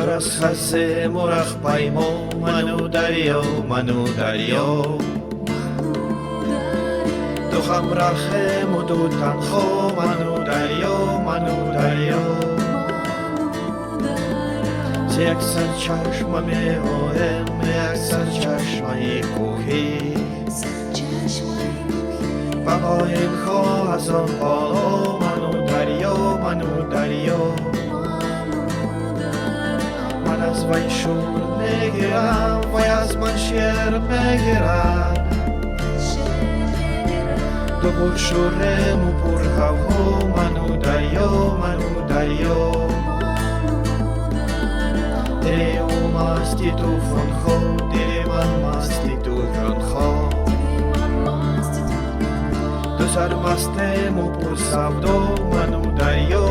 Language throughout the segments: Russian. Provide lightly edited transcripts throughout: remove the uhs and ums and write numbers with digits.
Мурас хасе мурах паймо, ману дарьё, ману дарьё. Духам рахему дутанхо, ману дарьё, ману дарьё. Jak serčaš mame oem, jak serčaš moji kuchy. Pamojem ho a som polo, manu dario. Mana zvajšur megira, moja zmanšer megira. Do buršuremu purhav ho, manu dario. Dere masti tu von ho, dere man masti tu von ho. Dosar mastemu pursavdo, manu dario.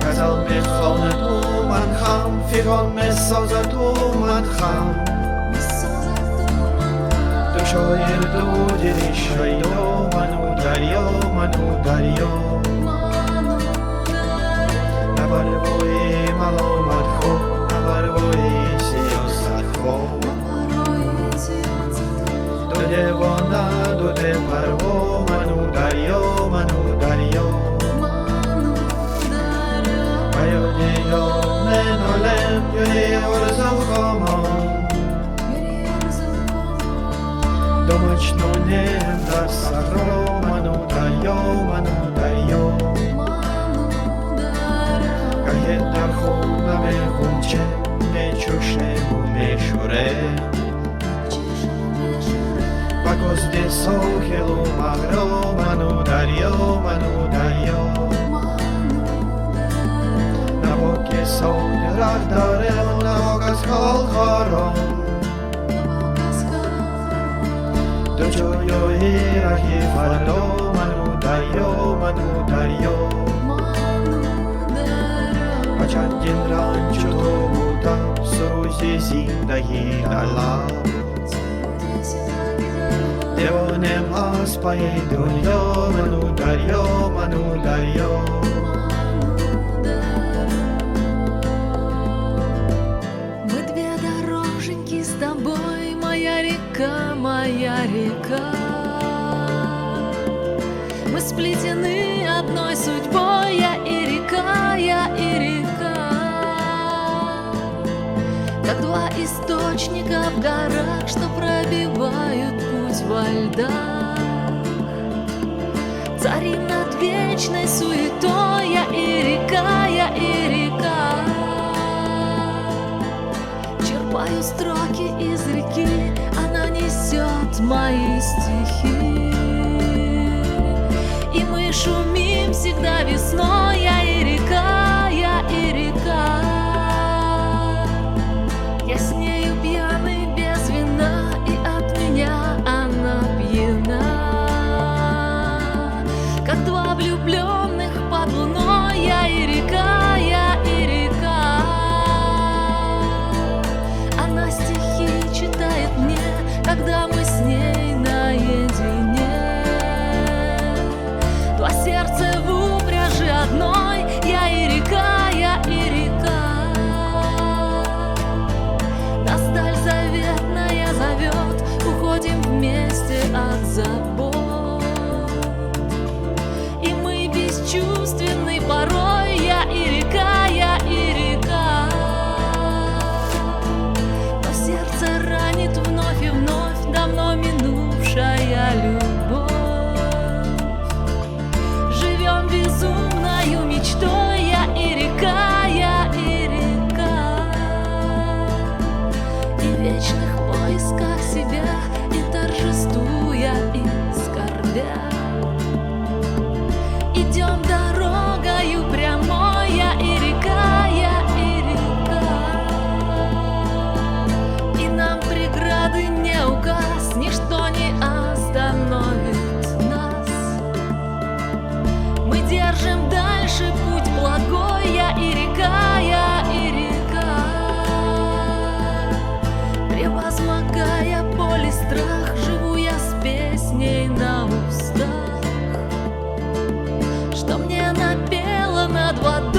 Kazal me chone tu man ham, firon me soza tu man ham. Doshoyer do dere shoyo, manu dario. Nabarvoji malo matcho, nabarvoji si osatcho. Dode vona, dode barvo, manu dario. Ayo neyo menolem, yoye orzo komon. Domachno nem da sahro, manu dario. Dar hona me hunche, me chushemu me shure. Pagos de sohelu magro, manu dario. Na boke sohlerach darel, na ogas hol chorom. Do joyo irahi fardo, manu dario. Chandin rancho to buta, surusi zindahi dala. Devone mas paidulyo, manu dario. Мы две дороженьки с тобой, моя река. Мы сплетены одной судьбой, я и река. Как два источника в горах, что пробивают путь во льдах. Царим над вечной суетой, я и река. Черпаю строки из реки, она несет мои стихи. И мы шумим всегда весной, я и река. Я с нею пьяный без вина, и от меня она пьяна. Как два влюбленных под луной, я и река. Она стихи читает мне, когда мы с ней наедине. Два сердца в упряжи одной, я и река. Сталь заветная зовет, уходим вместе от забот. И мы бесчувственны порой, я и река. Но сердце ранит вновь и вновь давно минувшая любовь. Живем безумною мечтой, я и река. В вечных поисках себя и торжествуя, и скорбя. Идем дорогою прямой, я и река. И нам преграды не указ, ничто не остановит нас. Мы держим дальше путь благой, я и река. Превозмогая боль и страх, живу я с песней на устах, что мне напела над водой.